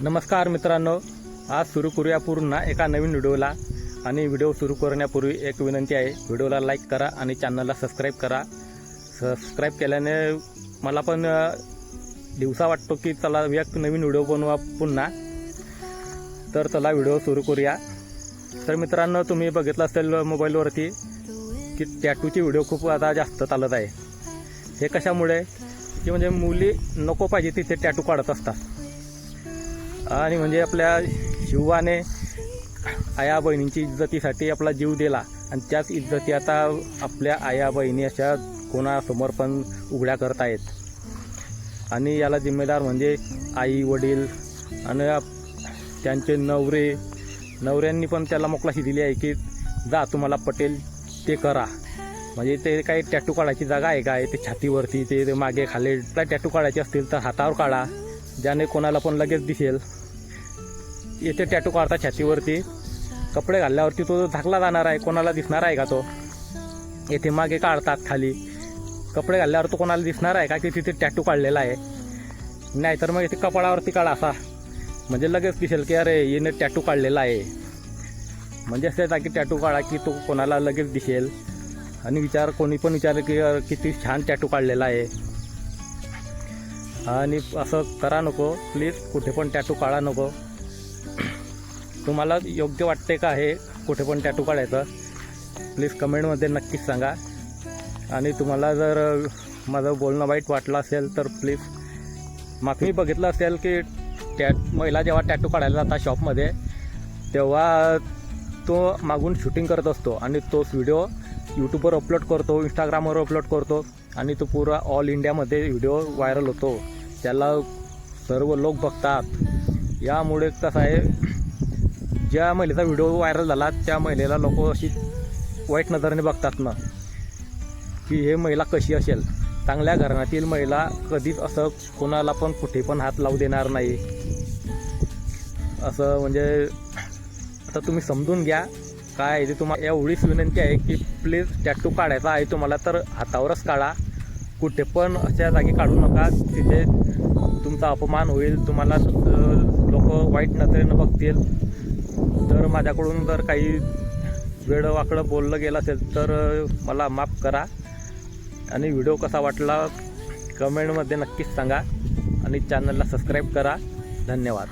नमस्कार मित्रांनो, आज सुरू करूया पुन्हा एका नवीन व्हिडिओला। आणि व्हिडिओ सुरू करण्यापूर्वी एक विनंती आहे, व्हिडिओला लाईक करा आणि चॅनलला सबस्क्राईब करा। सबस्क्राईब केल्याने मला पण दिवसा वाटतो की चला एक नवीन व्हिडिओ बनवा पुन्हा। तर चला व्हिडिओ सुरू करूया। तर मित्रांनो, तुम्ही बघितलं असेल मोबाईलवरती की टॅटूची व्हिडिओ खूप आता जास्त चालत आहे। हे कशामुळे की म्हणजे मुली नको पाहिजे तिथे टॅटू काढत असतात। आणि म्हणजे आपल्या शिवाने आया बहिणींची इज्जतीसाठी आपला जीव दिला आणि त्याच इज्जती आता आपल्या आया बहिणी अशा कोणासमोर पण उघड्या करत आहेत। आणि याला जिम्मेदार म्हणजे आई वडील आणि त्यांचे नवऱ्यांनी पण त्याला मोकळाशी दिली आहे की जा तुम्हाला पटेल ते करा। म्हणजे ते काही टॅटू काढायची जागा आहे काय? ते छातीवरती ते मागे खाली टॅटू काढायचे असतील तर हातावर काढा, ज्याने कोणाला पण लगेच दिसेल। येथे टॅटू काढता छातीवरती, कपडे घालल्यावरती तो झाकला जाणार आहे, कोणाला दिसणार आहे का तो? येथे मागे काढतात खाली, कपडे घालल्यावर तो कोणाला दिसणार आहे का की तिथे टॅटू काढलेला आहे? नाहीतर मग इथे कपडावरती काढा असा, म्हणजे लगेच दिसेल की अरे येणे टॅटू काढलेला आहे। म्हणजे असे जागी टॅटू काढा की तो कोणाला लगेच दिसेल आणि कोणी पण विचार की किती छान टॅटू काढलेला आहे। आणि असं करा नको प्लीज, कुठे पण टॅटू काढा नको। तुम्हाला योग्य वाटते का हे कुठे पण टॅटू काढायचं? प्लीज कमेंटमध्ये नक्कीच सांगा। आणि तुम्हाला जर माझं बोलणं वाईट वाटलं असेल तर प्लीज माफी। बघितलं असेल की महिला जेव्हा टॅटू काढायला जातात शॉपमध्ये, तेव्हा तो मागून शूटिंग करत असतो आणि तोच व्हिडिओ यूट्यूबवर अपलोड करतो, इंस्टाग्रामवर अपलोड करतो आणि तो पुरा ऑल इंडियामध्ये व्हिडिओ व्हायरल होतो, त्याला सर्व लोक बघतात। यामुळे कसं आहे, ज्या महिलेचा व्हिडिओ व्हायरल झाला त्या महिलेला लोक अशी वाईट नजरेने बघतात ना की हे महिला कशी असेल। चांगल्या घराण्यातील महिला कधीच असं कोणाला पण कुठे पण हात लावू देणार नाही। असं म्हणजे आता तुम्ही समजून घ्या काय ते। तुम्हाला एवढीच विनंती आहे की प्लीज टॅटू काढायचा आहे तुम्हाला तर हातावरच काढा, कुठे पण अशा जागी काढू नका तिथे तुमचा अपमान होईल, तुम्हाला लोक वाईट नजरेनं बघतील। तर माझ्याकडून जर काही वेडं बोललं गेलं असेल तर मला माफ करा। आणि व्हिडिओ कसा वाटला कमेंटमध्ये नक्कीच सांगा आणि चॅनलला सबस्क्राईब करा। धन्यवाद।